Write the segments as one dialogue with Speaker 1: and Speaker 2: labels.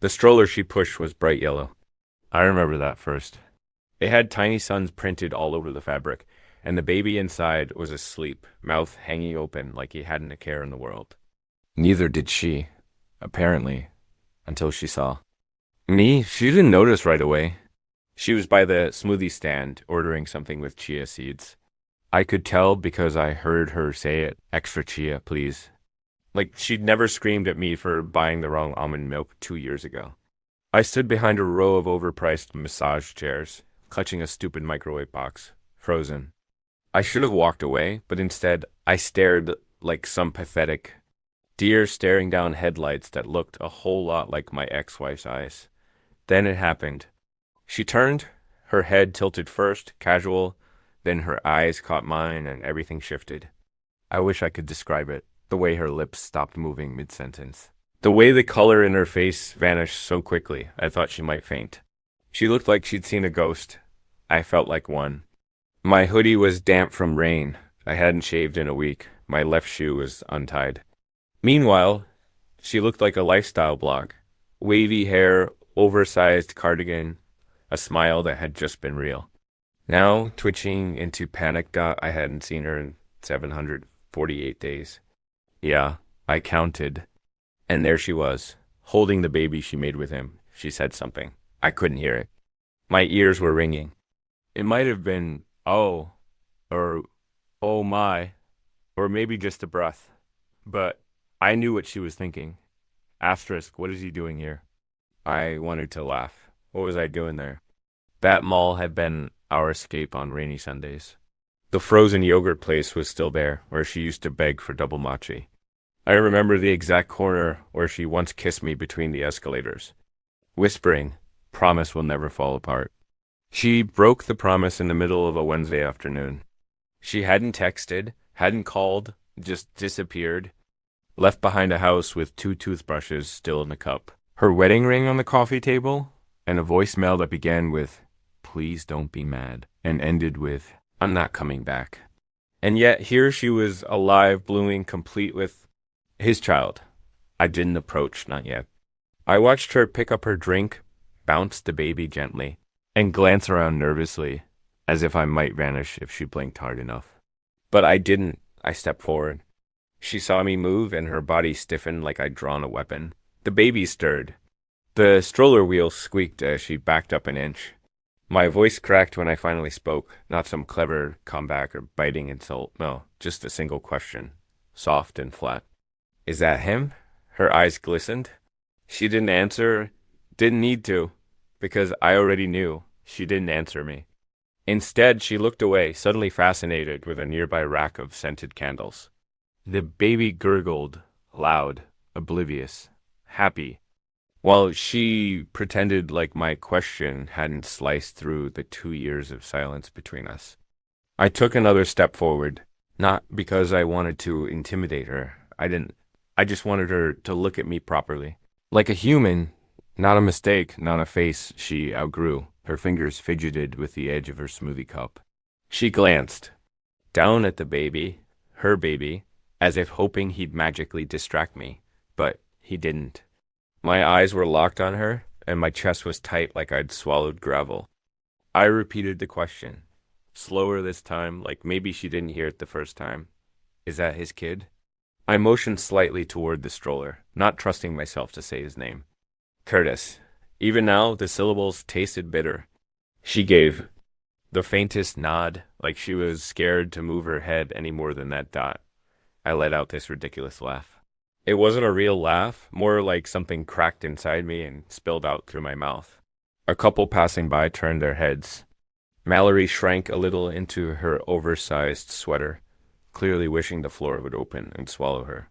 Speaker 1: The stroller she pushed was bright yellow. I remember that first. It had tiny suns printed all over the fabric, and the baby inside was asleep, mouth hanging open like he hadn't a care in the world. Neither did she, apparently, until she saw. Me, she didn't notice right away. She was by the smoothie stand ordering something with chia seeds. I could tell because I heard her say it, extra chia, please. Like she'd never screamed at me for buying the wrong almond milk 2 years ago. I stood behind a row of overpriced massage chairs, clutching a stupid microwave box, frozen. I should have walked away, but instead I stared like some pathetic deer staring down headlights that looked a whole lot like my ex-wife's eyes. Then it happened. She turned, her head tilted first, casual, then her eyes caught mine and everything shifted. I wish I could describe it, the way her lips stopped moving mid-sentence. The way the color in her face vanished so quickly, I thought she might faint. She looked like she'd seen a ghost. I felt like one. My hoodie was damp from rain. I hadn't shaved in a week. My left shoe was untied. Meanwhile, she looked like a lifestyle blog. Wavy hair, oversized cardigan, a smile that had just been real. Now, twitching into panic dot, I hadn't seen her in 748 days. Yeah, I counted. And there she was, holding the baby she made with him. She said something. I couldn't hear it. My ears were ringing. It might have been, oh, or oh my, or maybe just a breath. But I knew what she was thinking. Asterisk, what is he doing here? I wanted to laugh. What was I doing there? That mall had been our escape on rainy Sundays. The frozen yogurt place was still there, where she used to beg for double mochi. I remember the exact corner where she once kissed me between the escalators, whispering, "Promise we'll never fall apart." She broke the promise in the middle of a Wednesday afternoon. She hadn't texted, hadn't called, just disappeared, left behind a house with 2 toothbrushes still in the cup, her wedding ring on the coffee table, and a voicemail that began with, "Please don't be mad," and ended with, "I'm not coming back." And yet here she was alive, blooming, complete with his child. I didn't approach, not yet. I watched her pick up her drink, bounce the baby gently, and glance around nervously, as if I might vanish if she blinked hard enough. But I didn't. I stepped forward. She saw me move, and her body stiffened like I'd drawn a weapon. The baby stirred. The stroller wheel squeaked as she backed up an inch. My voice cracked when I finally spoke, not some clever comeback or biting insult. No, just a single question, soft and flat. "Is that him?" Her eyes glistened. She didn't answer, didn't need to, because I already knew. She didn't answer me. Instead, she looked away, suddenly fascinated with a nearby rack of scented candles. The baby gurgled, loud, oblivious, happy, while she pretended like my question hadn't sliced through the 2 years of silence between us. I took another step forward, not because I wanted to intimidate her. I just wanted her to look at me properly. Like a human, not a mistake, not a face she outgrew. Her fingers fidgeted with the edge of her smoothie cup. She glanced down at the baby, her baby, as if hoping he'd magically distract me, but he didn't. My eyes were locked on her, and my chest was tight like I'd swallowed gravel. I repeated the question, slower this time, like maybe she didn't hear it the first time. "Is that his kid?" I motioned slightly toward the stroller, not trusting myself to say his name. "Curtis." Even now, the syllables tasted bitter. She gave the faintest nod, like she was scared to move her head any more than that dot. I let out this ridiculous laugh. It wasn't a real laugh, more like something cracked inside me and spilled out through my mouth. A couple passing by turned their heads. Mallory shrank a little into her oversized sweater, clearly wishing the floor would open and swallow her.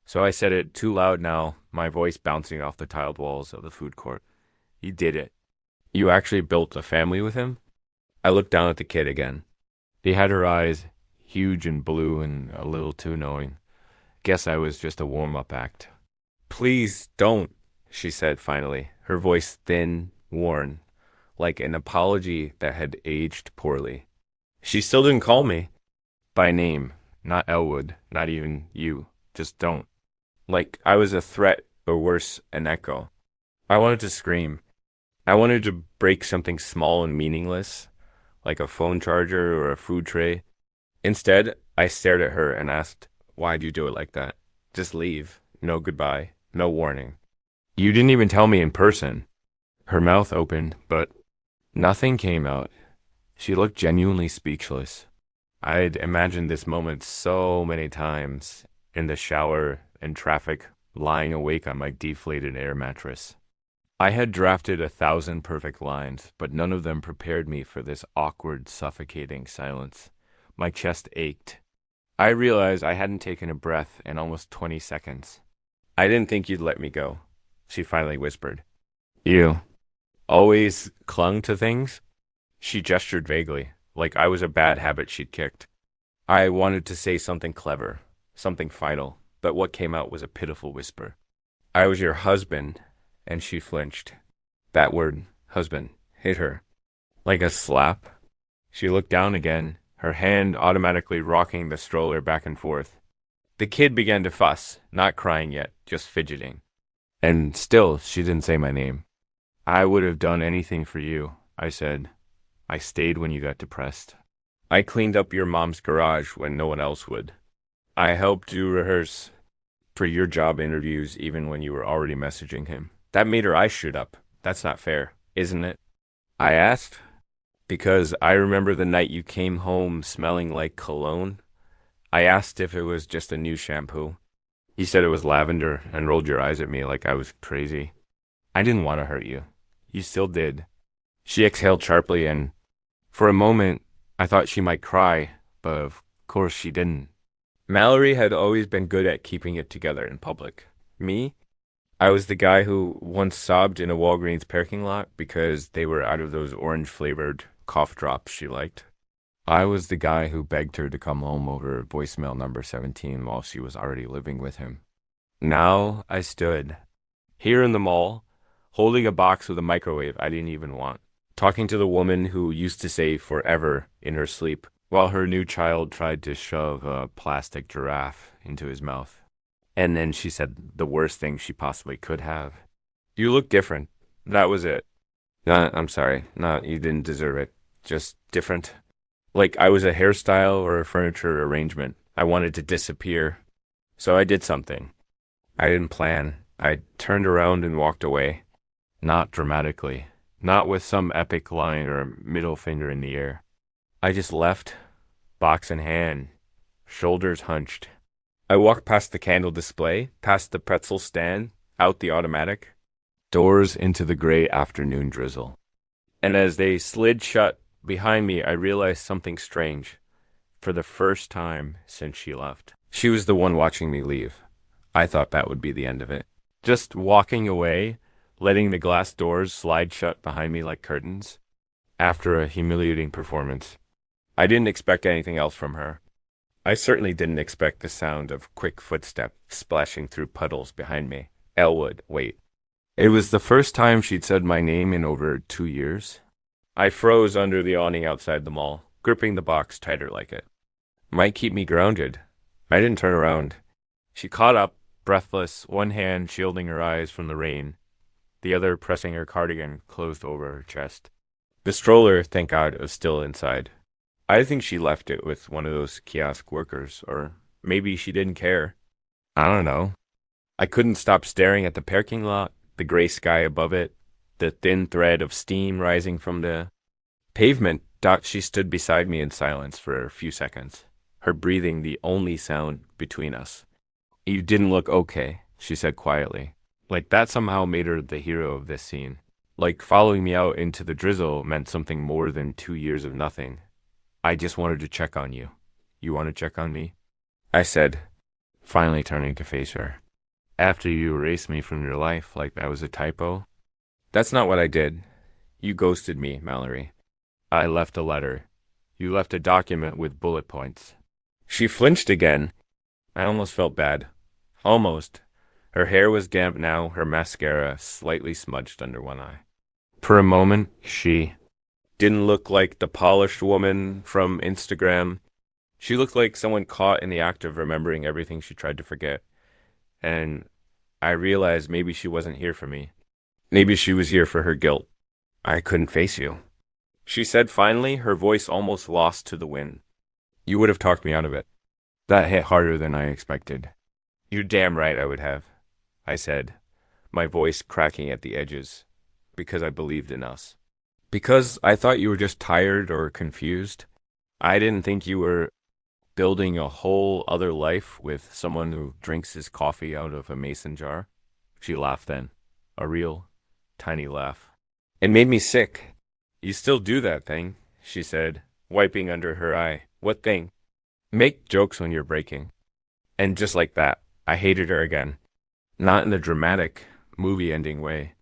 Speaker 1: So I said it too loud now, my voice bouncing off the tiled walls of the food court. "You did it. You actually built a family with him?" I looked down at the kid again. He had her eyes, huge and blue and a little too knowing. Guess I was just a warm-up act. "Please don't," she said finally, her voice thin, worn, like an apology that had aged poorly. She still didn't call me by name, not Elwood, not even you. Just don't. Like I was a threat, or worse, an echo. I wanted to scream. I wanted to break something small and meaningless, like a phone charger or a food tray. Instead, I stared at her and asked, "Why'd you do it like that? Just leave. No goodbye. No warning." You didn't even tell me in person. Her mouth opened, but nothing came out. She looked genuinely speechless. I'd imagined this moment so many times in the shower, in traffic, lying awake on my deflated air mattress. I had drafted 1,000 perfect lines, but none of them prepared me for this awkward, suffocating silence. My chest ached. I realized I hadn't taken a breath in almost 20 seconds. "I didn't think you'd let me go," she finally whispered. "You always clung to things?" She gestured vaguely, like I was a bad habit she'd kicked. I wanted to say something clever, something final, but what came out was a pitiful whisper. "I was your husband," and she flinched. That word, husband, hit her like a slap. She looked down again, her hand automatically rocking the stroller back and forth. The kid began to fuss, not crying yet, just fidgeting. And still, she didn't say my name. "I would have done anything for you," I said. "I stayed when you got depressed. I cleaned up your mom's garage when no one else would. I helped you rehearse for your job interviews even when you were already messaging him. That made her eyes shoot up. That's not fair, isn't it?" I asked, because I remember the night you came home smelling like cologne. I asked if it was just a new shampoo. You said it was lavender and rolled your eyes at me like I was crazy. I didn't want to hurt you. You still did. She exhaled sharply, and for a moment, I thought she might cry, but of course she didn't. Mallory had always been good at keeping it together in public. Me? I was the guy who once sobbed in a Walgreens parking lot because they were out of those orange flavored cough drops she liked. I was the guy who begged her to come home over voicemail number 17 while she was already living with him. Now I stood, here in the mall, holding a box with a microwave I didn't even want, talking to the woman who used to say forever in her sleep, while her new child tried to shove a plastic giraffe into his mouth. And then she said the worst thing she possibly could have. "You look different." That was it. I'm sorry. No, you didn't deserve it. Just different. Like I was a hairstyle or a furniture arrangement. I wanted to disappear. So I did something. I didn't plan. I turned around and walked away. Not dramatically. Not with some epic line or middle finger in the air. I just left, box in hand, shoulders hunched. I walked past the candle display, past the pretzel stand, out the automatic, doors into the gray afternoon drizzle. And as they slid shut behind me, I realized something strange. For the first time since she left. She was the one watching me leave. I thought that would be the end of it. Just walking away, letting the glass doors slide shut behind me like curtains. After a humiliating performance. I didn't expect anything else from her. I certainly didn't expect the sound of quick footsteps splashing through puddles behind me. Elwood, wait. It was the first time she'd said my name in over 2 years. I froze under the awning outside the mall, gripping the box tighter like it. Might keep me grounded. I didn't turn around. She caught up, breathless, one hand shielding her eyes from the rain, the other pressing her cardigan closed over her chest. The stroller, thank God, was still inside. I think she left it with one of those kiosk workers, or maybe she didn't care. I don't know. I couldn't stop staring at the parking lot, the gray sky above it, the thin thread of steam rising from the pavement. She stood beside me in silence for a few seconds, her breathing the only sound between us. "You didn't look okay," she said quietly. Like that somehow made her the hero of this scene. Like following me out into the drizzle meant something more than 2 years of nothing. "I just wanted to check on you. You want to check on me?" I said, finally turning to face her. "After you erased me from your life like that was a typo?" "That's not what I did. You ghosted me, Mallory. I left a letter. You left a document with bullet points." She flinched again. I almost felt bad. Almost. Her hair was damp now, her mascara slightly smudged under one eye. For a moment, she didn't look like the polished woman from Instagram. She looked like someone caught in the act of remembering everything she tried to forget. And I realized maybe she wasn't here for me. Maybe she was here for her guilt. I couldn't face you, she said finally, her voice almost lost to the wind. You would have talked me out of it. That hit harder than I expected. You're damn right I would have, I said, my voice cracking at the edges, because I believed in us. Because I thought you were just tired or confused. I didn't think you were building a whole other life with someone who drinks his coffee out of a mason jar. She laughed then, a real, tiny laugh. It made me sick. You still do that thing, she said, wiping under her eye. What thing? Make jokes when you're breaking. And just like that, I hated her again. Not in the dramatic, movie ending way.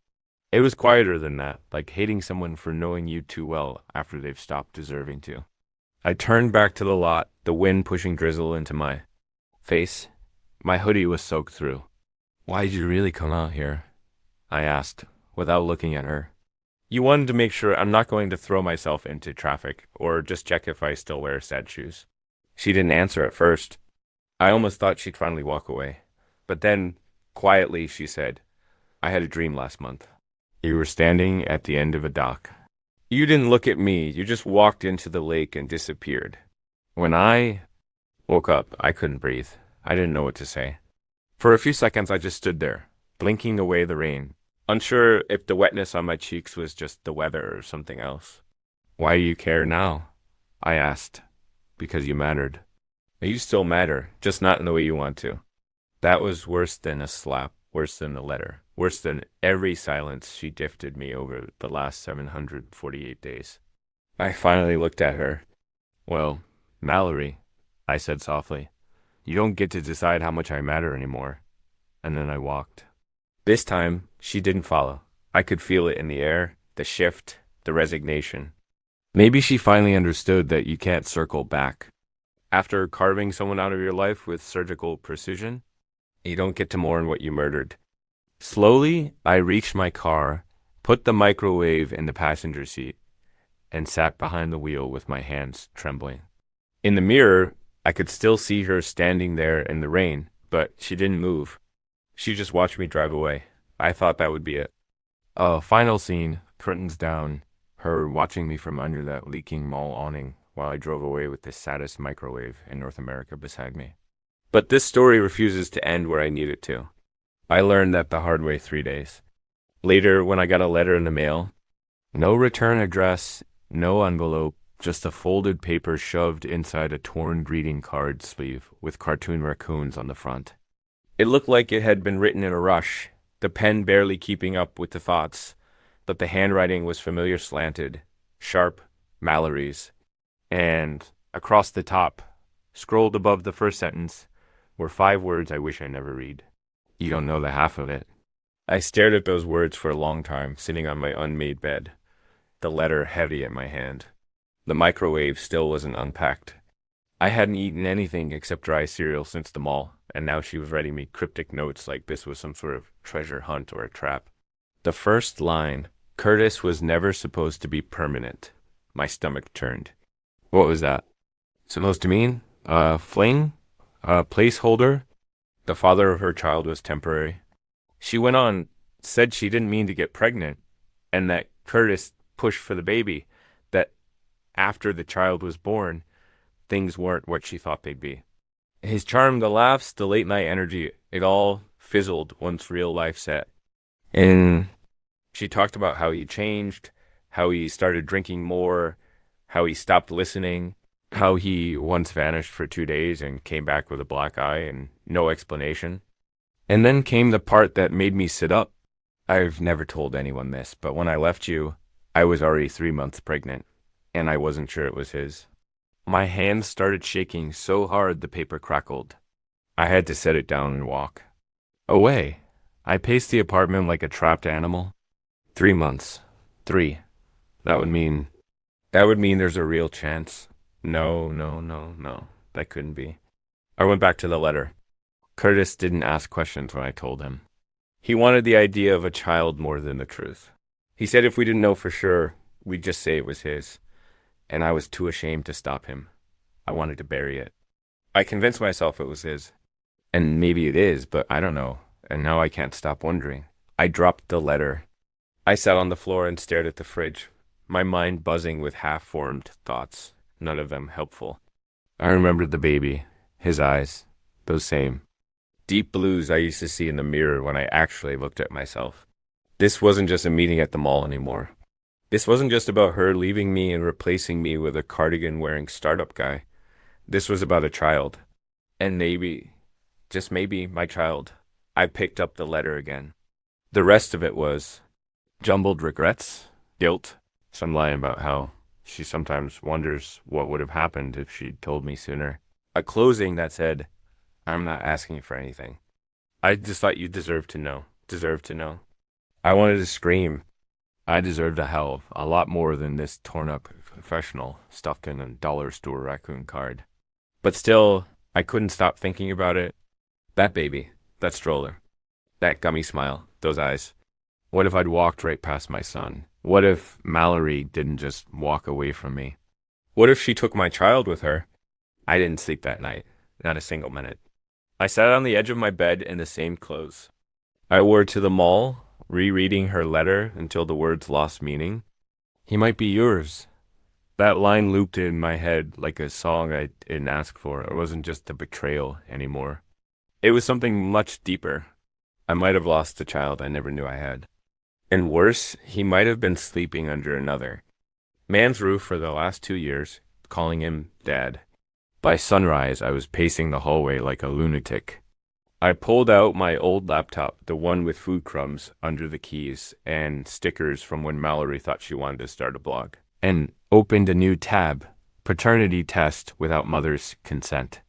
Speaker 1: It was quieter than that, like hating someone for knowing you too well after they've stopped deserving to. I turned back to the lot, the wind pushing drizzle into my face. My hoodie was soaked through. Why'd you really come out here? I asked, without looking at her. You wanted to make sure I'm not going to throw myself into traffic, or just check if I still wear sad shoes. She didn't answer at first. I almost thought she'd finally walk away. But then, quietly, she said, I had a dream last month. You were standing at the end of a dock. You didn't look at me, you just walked into the lake and disappeared. When I woke up, I couldn't breathe. I didn't know what to say. For a few seconds, I just stood there, blinking away the rain, unsure if the wetness on my cheeks was just the weather or something else. Why do you care now? I asked. Because you mattered. You still matter, just not in the way you want to. That was worse than a slap, worse than a letter, worse than every silence she gifted me over the last 748 days. I finally looked at her. Well, Mallory, I said softly, you don't get to decide how much I matter anymore. And then I walked. This time, she didn't follow. I could feel it in the air, the shift, the resignation. Maybe she finally understood that you can't circle back. After carving someone out of your life with surgical precision, you don't get to mourn what you murdered. Slowly, I reached my car, put the microwave in the passenger seat, and sat behind the wheel with my hands trembling. In the mirror, I could still see her standing there in the rain, but she didn't move. She just watched me drive away. I thought that would be it. Final scene, curtains down, her watching me from under that leaking mall awning while I drove away with the saddest microwave in North America beside me. But this story refuses to end where I need it to. I learned that the hard way 3 days. Later, when I got a letter in the mail, no return address, no envelope, just a folded paper shoved inside a torn greeting card sleeve with cartoon raccoons on the front. It looked like it had been written in a rush, the pen barely keeping up with the thoughts, but the handwriting was familiar slanted, sharp, Mallory's. And across the top, scrolled above the first sentence, were 5 words I wish I never read. You don't know the half of it. I stared at those words for a long time, sitting on my unmade bed, the letter heavy in my hand. The microwave still wasn't unpacked. I hadn't eaten anything except dry cereal since the mall, and now she was writing me cryptic notes like this was some sort of treasure hunt or a trap. The first line, Curtis was never supposed to be permanent. My stomach turned. What was that? Supposed to mean? Fling? Placeholder? The father of her child was temporary. She went on, said she didn't mean to get pregnant, and that Curtis pushed for the baby, that after the child was born, things weren't what she thought they'd be. His charm, the laughs, the late night energy, it all fizzled once real life set. And she talked about how he changed, how he started drinking more, how he stopped listening, how he once vanished for 2 days and came back with a black eye and no explanation. And then came the part that made me sit up. I've never told anyone this, but when I left you, I was already 3 months pregnant, and I wasn't sure it was his. My hands started shaking so hard the paper crackled. I had to set it down and walk away. I paced the apartment like a trapped animal. 3 months. 3. That would mean there's a real chance. No. That couldn't be. I went back to the letter. Curtis didn't ask questions when I told him. He wanted the idea of a child more than the truth. He said if we didn't know for sure, we'd just say it was his. And I was too ashamed to stop him. I wanted to bury it. I convinced myself it was his. And maybe it is, but I don't know. And now I can't stop wondering. I dropped the letter. I sat on the floor and stared at the fridge, my mind buzzing with half-formed thoughts, none of them helpful. I remembered the baby, his eyes, those same deep blues I used to see in the mirror when I actually looked at myself. This wasn't just a meeting at the mall anymore. This wasn't just about her leaving me and replacing me with a cardigan wearing startup guy. This was about a child. And maybe, just maybe, my child. I picked up the letter again. The rest of it was jumbled regrets, guilt, some lie about how she sometimes wonders what would have happened if she'd told me sooner. A closing that said, I'm not asking for anything. I just thought you deserved to know. Deserved to know. I wanted to scream. I deserved a hell a lot more than this torn up professional stuffed in a dollar store raccoon card. But still, I couldn't stop thinking about it. That baby, that stroller, that gummy smile, those eyes. What if I'd walked right past my son? What if Mallory didn't just walk away from me? What if she took my child with her? I didn't sleep that night, not a single minute. I sat on the edge of my bed in the same clothes. I wore to the mall, rereading her letter until the words lost meaning. He might be yours. That line looped in my head like a song I didn't ask for. It wasn't just a betrayal anymore. It was something much deeper. I might have lost a child I never knew I had. And worse, he might have been sleeping under another man's roof for the last 2 years, calling him Dad. By sunrise, I was pacing the hallway like a lunatic. I pulled out my old laptop, the one with food crumbs under the keys and stickers from when Mallory thought she wanted to start a blog, and opened a new tab, paternity test without mother's consent.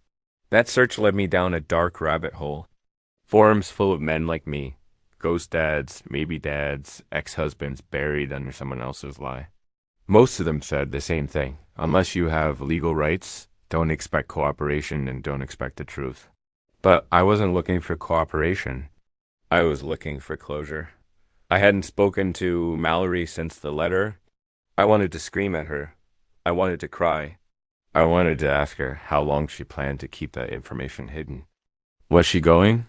Speaker 1: That search led me down a dark rabbit hole. Forums full of men like me, ghost dads, maybe dads, ex-husbands buried under someone else's lie. Most of them said the same thing. Unless you have legal rights, don't expect cooperation and don't expect the truth. But I wasn't looking for cooperation. I was looking for closure. I hadn't spoken to Mallory since the letter. I wanted to scream at her. I wanted to cry. I wanted to ask her how long she planned to keep that information hidden. Was she going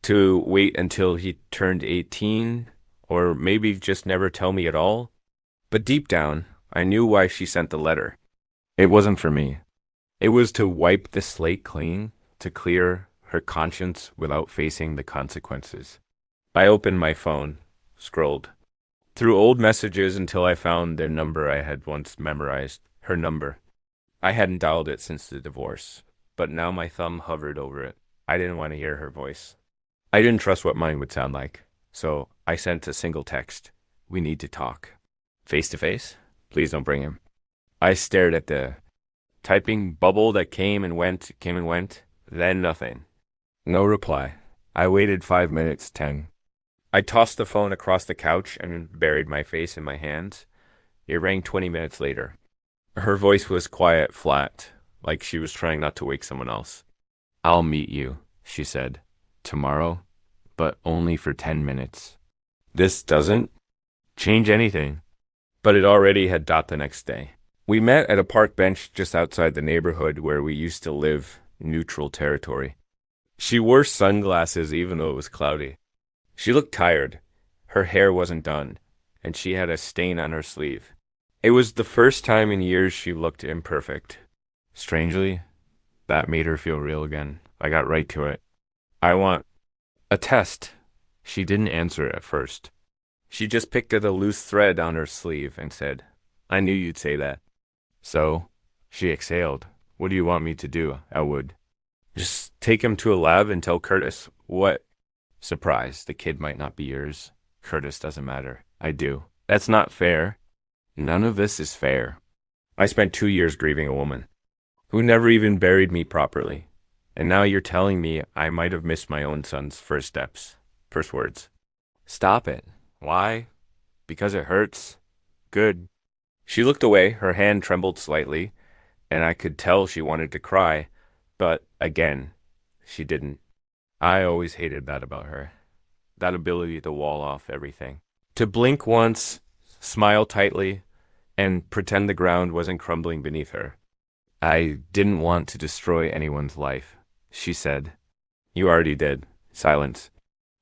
Speaker 1: to wait until he turned 18, or maybe just never tell me at all? But deep down, I knew why she sent the letter. It wasn't for me. It was to wipe the slate clean, to clear her conscience without facing the consequences. I opened my phone, scrolled through old messages until I found the number I had once memorized, her number. I hadn't dialed it since the divorce, but now my thumb hovered over it. I didn't want to hear her voice. I didn't trust what mine would sound like, so I sent a single text. We need to talk. Face to face? Please don't bring him. I stared at the typing bubble that came and went, then nothing. No reply. I waited 5 minutes, 10. I tossed the phone across the couch and buried my face in my hands. It rang 20 minutes later. Her voice was quiet, flat, like she was trying not to wake someone else. I'll meet you, she said. Tomorrow, but only for 10 minutes. This doesn't change anything. But it already had dot the next day. We met at a park bench just outside the neighborhood where we used to live, neutral territory. She wore sunglasses even though it was cloudy. She looked tired. Her hair wasn't done, and she had a stain on her sleeve. It was the first time in years she looked imperfect. Strangely, that made her feel real again. I got right to it. I want a test. She didn't answer at first. She just picked at a loose thread on her sleeve and said, I knew you'd say that. So, she exhaled. What do you want me to do, Elwood? Just take him to a lab and tell Curtis. What? Surprise, the kid might not be yours. Curtis doesn't matter. I do. That's not fair. None of this is fair. I spent 2 years grieving a woman who never even buried me properly. And now you're telling me I might have missed my own son's first steps, first words. Stop it. Why? Because it hurts. Good. She looked away, her hand trembled slightly, and I could tell she wanted to cry, but again, she didn't. I always hated that about her. That ability to wall off everything. To blink once, smile tightly, and pretend the ground wasn't crumbling beneath her. I didn't want to destroy anyone's life, she said. You already did. Silence.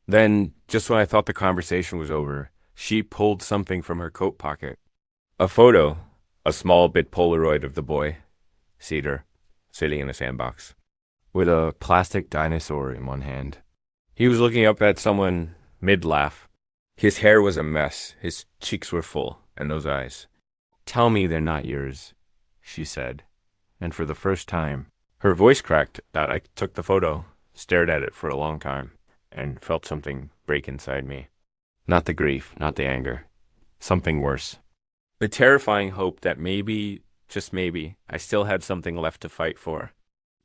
Speaker 1: Then, just when I thought the conversation was over, She pulled something from her coat pocket. A photo, a small bit Polaroid of the boy, Cedar, sitting in a sandbox, with a plastic dinosaur in one hand. He was looking up at someone mid-laugh. His hair was a mess, his cheeks were full, and those eyes. "Tell me they're not yours," she said. And for the first time, her voice cracked that I took the photo, stared at it for a long time, and felt something break inside me. Not the grief, not the anger. Something worse. The terrifying hope that maybe, just maybe, I still had something left to fight for.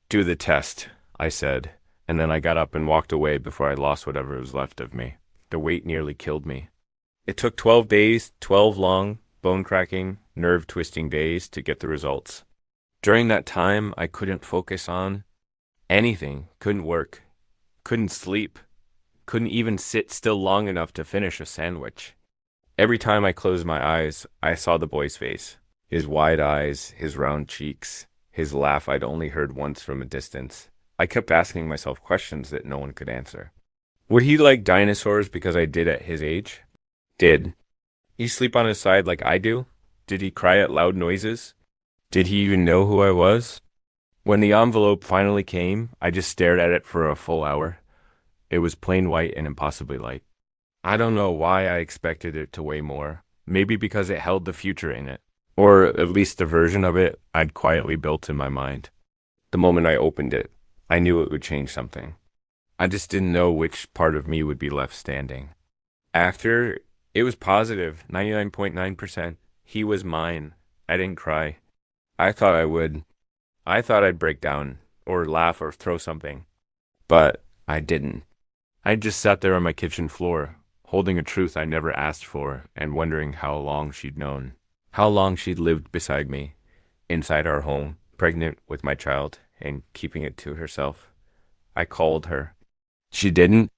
Speaker 1: "Do the test," I said, and then I got up and walked away before I lost whatever was left of me. The weight nearly killed me. It took 12 days, 12 long, bone-cracking, nerve-twisting days to get the results. During that time, I couldn't focus on anything, couldn't work, couldn't sleep, couldn't even sit still long enough to finish a sandwich. Every time I closed my eyes, I saw the boy's face. His wide eyes, his round cheeks, his laugh I'd only heard once from a distance. I kept asking myself questions that no one could answer. Would he like dinosaurs because I did at his age? Did he sleep on his side like I do? Did he cry at loud noises? Did he even know who I was? When the envelope finally came, I just stared at it for a full hour. It was plain white and impossibly light. I don't know why I expected it to weigh more. Maybe because it held the future in it. Or at least a version of it I'd quietly built in my mind. The moment I opened it, I knew it would change something. I just didn't know which part of me would be left standing. After, it was positive, 99.9%. He was mine. I didn't cry. I thought I would. I thought I'd break down, or laugh, or throw something. But I didn't. I just sat there on my kitchen floor, holding a truth I never asked for, and wondering how long she'd known. How long she'd lived beside me, inside our home, pregnant with my child, and keeping it to herself. I called her. She didn't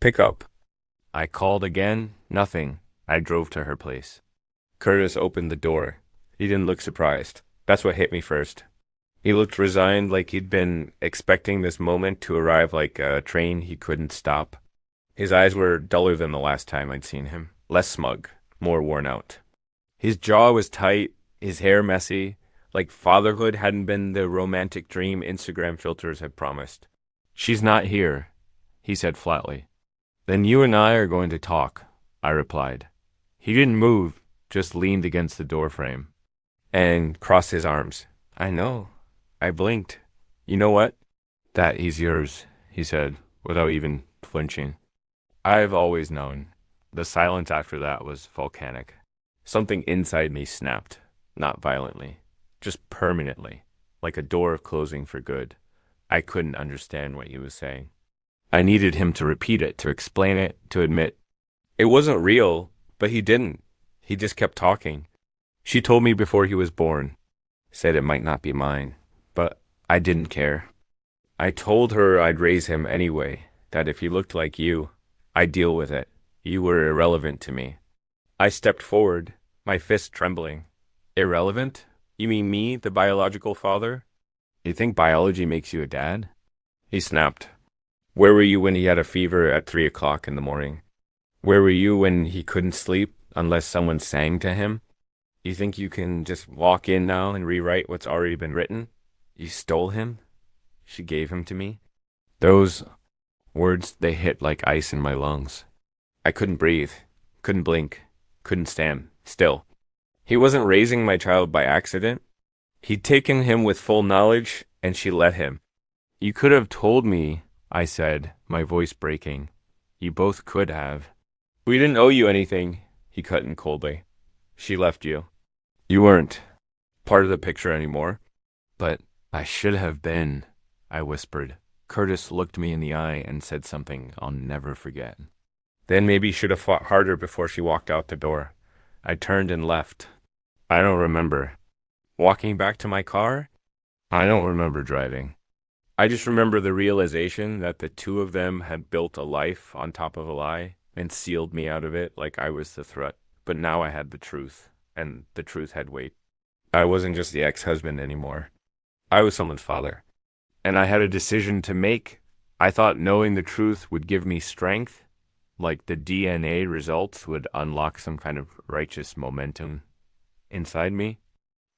Speaker 1: pick up. I called again, nothing. I drove to her place. Curtis opened the door. He didn't look surprised. That's what hit me first. He looked resigned, like he'd been expecting this moment to arrive like a train he couldn't stop. His eyes were duller than the last time I'd seen him, less smug, more worn out. His jaw was tight, his hair messy, like fatherhood hadn't been the romantic dream Instagram filters had promised. "She's not here," he said flatly. "Then you and I are going to talk," I replied. He didn't move, just leaned against the doorframe and crossed his arms. "I know." I blinked. "You know what?" "That he's yours," he said, without even flinching. I've always known. The silence after that was volcanic. Something inside me snapped, not violently, just permanently, like a door closing for good. I couldn't understand what he was saying. I needed him to repeat it, to explain it, to admit. It wasn't real, but he didn't. He just kept talking. "She told me before he was born, said it might not be mine, but I didn't care. I told her I'd raise him anyway, that if he looked like you, I'd deal with it. You were irrelevant to me." I stepped forward, my fist trembling. "Irrelevant? You mean me, the biological father? You think biology makes you a dad?" He snapped. "Where were you when he had a fever at 3 o'clock in the morning? Where were you when he couldn't sleep unless someone sang to him? You think you can just walk in now and rewrite what's already been written? You stole him? She gave him to me?" Those words, they hit like ice in my lungs. I couldn't breathe, couldn't blink, couldn't stand still. He wasn't raising my child by accident. He'd taken him with full knowledge, and she let him. "You could have told me," I said, my voice breaking. "You both could have." "We didn't owe you anything," he cut in coldly. "She left you. You weren't part of the picture anymore." "But I should have been," I whispered. Curtis looked me in the eye and said something I'll never forget. "Then maybe you should have fought harder before she walked out the door." I turned and left. I don't remember. Walking back to my car? I don't remember driving. I just remember the realization that the two of them had built a life on top of a lie and sealed me out of it like I was the threat. But now I had the truth, and the truth had weight. I wasn't just the ex-husband anymore. I was someone's father. And I had a decision to make. I thought knowing the truth would give me strength, like the DNA results would unlock some kind of righteous momentum inside me.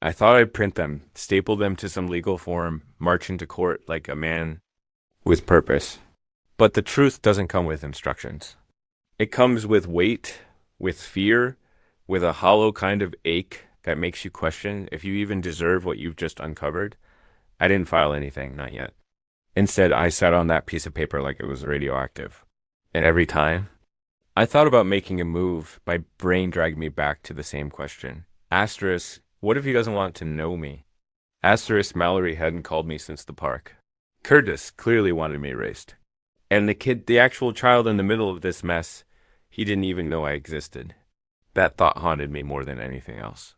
Speaker 1: I thought I'd print them, staple them to some legal form, march into court like a man with purpose. But the truth doesn't come with instructions. It comes with weight, with fear, with a hollow kind of ache that makes you question if you even deserve what you've just uncovered. I didn't file anything, not yet. Instead, I sat on that piece of paper like it was radioactive. And every time I thought about making a move, my brain dragged me back to the same question. Asterisk, what if he doesn't want to know me? Asterisk, Mallory hadn't called me since the park. Curtis clearly wanted me erased. And the actual child in the middle of this mess, he didn't even know I existed. That thought haunted me more than anything else.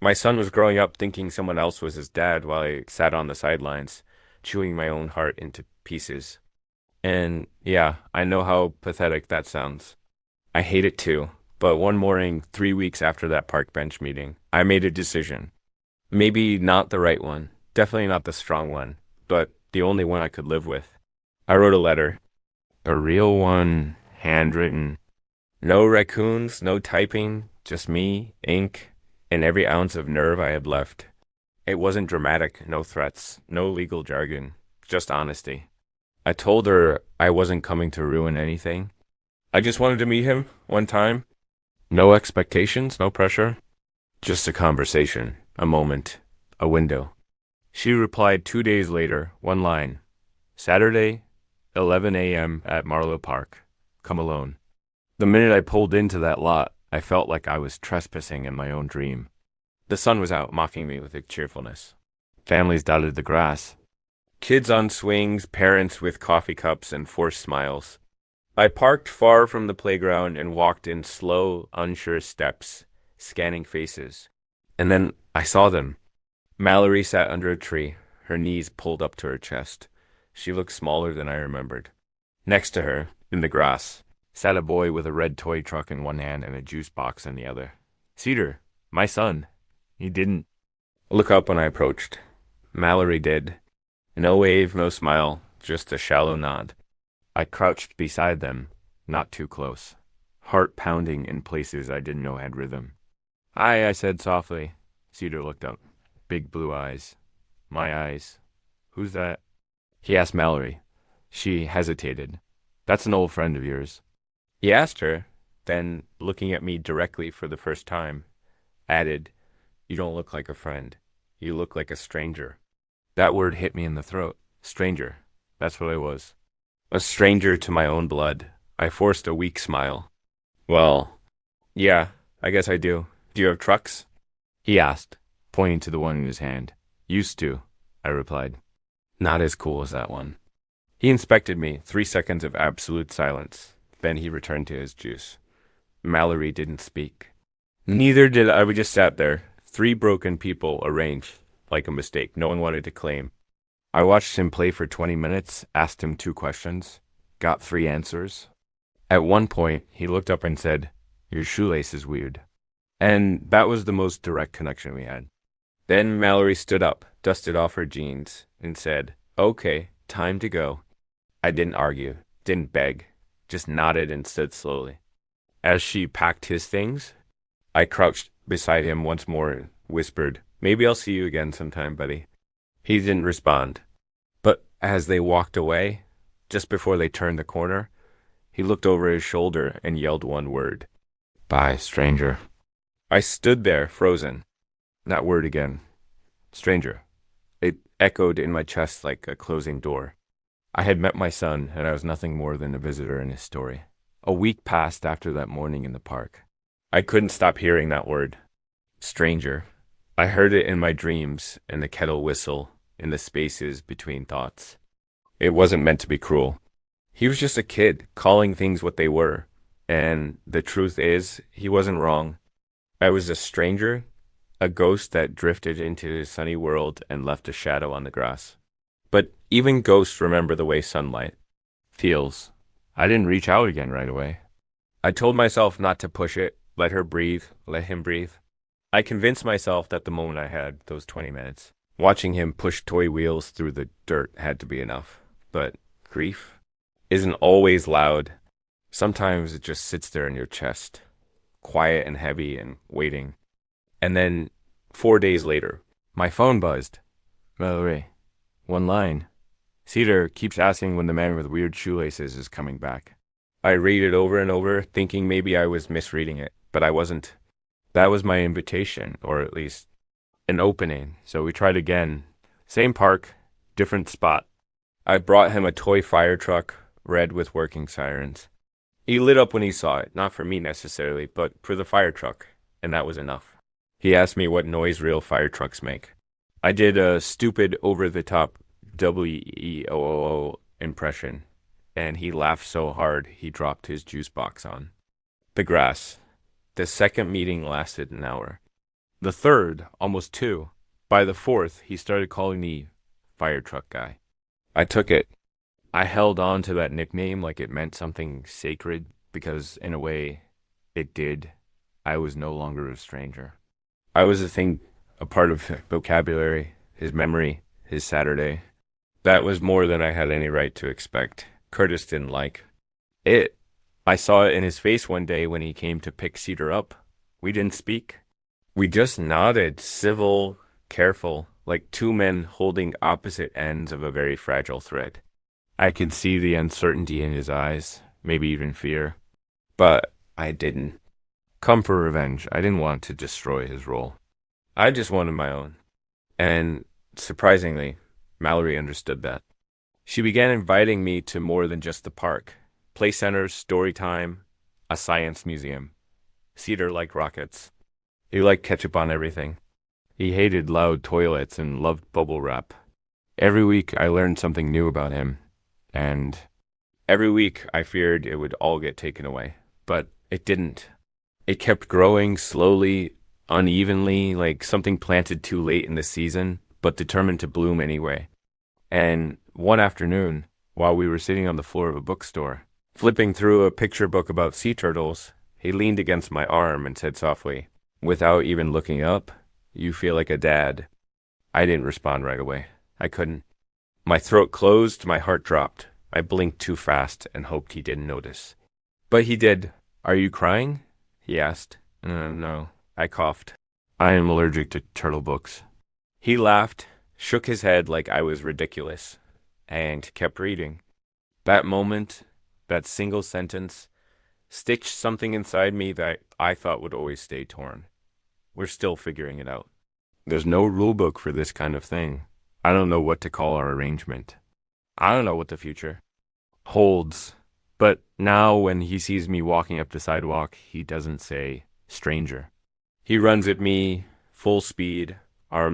Speaker 1: My son was growing up thinking someone else was his dad while I sat on the sidelines, chewing my own heart into pieces. And yeah, I know how pathetic that sounds. I hate it too. But one morning, 3 weeks after that park bench meeting, I made a decision. Maybe not the right one, definitely not the strong one, but the only one I could live with. I wrote a letter. A real one, handwritten. No raccoons, no typing, just me, ink, and every ounce of nerve I had left. It wasn't dramatic, no threats, no legal jargon, just honesty. I told her I wasn't coming to ruin anything. I just wanted to meet him one time. No expectations, no pressure. Just a conversation, a moment, a window. She replied 2 days later, one line. Saturday, 11 a.m. at Marlow Park. Come alone. The minute I pulled into that lot, I felt like I was trespassing in my own dream. The sun was out, mocking me with its cheerfulness. Families dotted the grass. Kids on swings, parents with coffee cups and forced smiles. I parked far from the playground and walked in slow, unsure steps, scanning faces. And then I saw them. Mallory sat under a tree, her knees pulled up to her chest. She looked smaller than I remembered. Next to her, in the grass, sat a boy with a red toy truck in one hand and a juice box in the other. Cedar, my son. He didn't look up when I approached. Mallory did. No wave, no smile, just a shallow nod. I crouched beside them, not too close, heart pounding in places I didn't know had rhythm. Hi, I said softly. Cedar looked up. Big blue eyes. My eyes. Who's that? He asked Mallory. She hesitated. That's an old friend of yours. He asked her, then, looking at me directly for the first time, added, You don't look like a friend. You look like a stranger. That word hit me in the throat. Stranger. That's what I was. A stranger to my own blood. I forced a weak smile. Well, yeah, I guess I do. Do you have trucks? He asked, pointing to the one in his hand. Used to, I replied. Not as cool as that one. He inspected me, 3 seconds of absolute silence. Then he returned to his juice. Mallory didn't speak. Neither did I. We just sat there, 3 broken people arranged, like a mistake no one wanted to claim. I watched him play for 20 minutes, asked him 2 questions, got 3 answers. At one point, he looked up and said, Your shoelace is weird. And that was the most direct connection we had. Then Mallory stood up, dusted off her jeans, and said, Okay, time to go. I didn't argue, didn't beg, just nodded and stood slowly. As she packed his things, I crouched beside him once more and whispered, Maybe I'll see you again sometime, buddy. He didn't respond. But as they walked away, just before they turned the corner, he looked over his shoulder and yelled one word. Bye, stranger. I stood there, frozen. That word again. Stranger. It echoed in my chest like a closing door. I had met my son, and I was nothing more than a visitor in his story. A week passed after that morning in the park. I couldn't stop hearing that word. Stranger. I heard it in my dreams, in the kettle whistle, in the spaces between thoughts. It wasn't meant to be cruel. He was just a kid, calling things what they were. And the truth is, he wasn't wrong. I was a stranger, a ghost that drifted into his sunny world and left a shadow on the grass. But even ghosts remember the way sunlight feels. I didn't reach out again right away. I told myself not to push it, let her breathe, let him breathe. I convinced myself that the moment I had, those 20 minutes, watching him push toy wheels through the dirt had to be enough. But grief isn't always loud. Sometimes it just sits there in your chest, quiet and heavy and waiting. And then 4 days later, my phone buzzed. Mallory, one line. Cedar keeps asking when the man with weird shoelaces is coming back. I read it over and over, thinking maybe I was misreading it, but I wasn't. That was my invitation, or at least an opening. So we tried again. Same park, different spot. I brought him a toy fire truck, red with working sirens. He lit up when he saw it, not for me necessarily, but for the fire truck, and that was enough. He asked me what noise real fire trucks make. I did a stupid, over-the-top WEOO impression, and he laughed so hard he dropped his juice box on the grass. The second meeting lasted an hour. The third, almost two. By the fourth, he started calling me fire truck guy. I took it. I held on to that nickname like it meant something sacred because, in a way, it did. I was no longer a stranger. I was a thing, a part of his vocabulary, his memory, his Saturday. That was more than I had any right to expect. Curtis didn't like it. I saw it in his face one day when he came to pick Cedar up. We didn't speak. We just nodded, civil, careful, like two men holding opposite ends of a very fragile thread. I could see the uncertainty in his eyes, maybe even fear. But I didn't come for revenge. I didn't want to destroy his role. I just wanted my own. And surprisingly, Mallory understood that. She began inviting me to more than just the park. Play centers, story time, a science museum. Cedar liked rockets. He liked ketchup on everything. He hated loud toilets and loved bubble wrap. Every week I learned something new about him. And every week I feared it would all get taken away. But it didn't. It kept growing slowly, unevenly, like something planted too late in the season, but determined to bloom anyway. And one afternoon, while we were sitting on the floor of a bookstore, flipping through a picture book about sea turtles, he leaned against my arm and said softly, without even looking up, "You feel like a dad." I didn't respond right away. I couldn't. My throat closed, my heart dropped. I blinked too fast and hoped he didn't notice. But he did. "Are you crying?" he asked. No. I coughed. "I am allergic to turtle books." He laughed, shook his head like I was ridiculous, and kept reading. That moment, that single sentence, stitched something inside me that I thought would always stay torn. We're still figuring it out. There's no rule book for this kind of thing. I don't know what to call our arrangement. I don't know what the future holds. But now when he sees me walking up the sidewalk, he doesn't say stranger. He runs at me, full speed, arms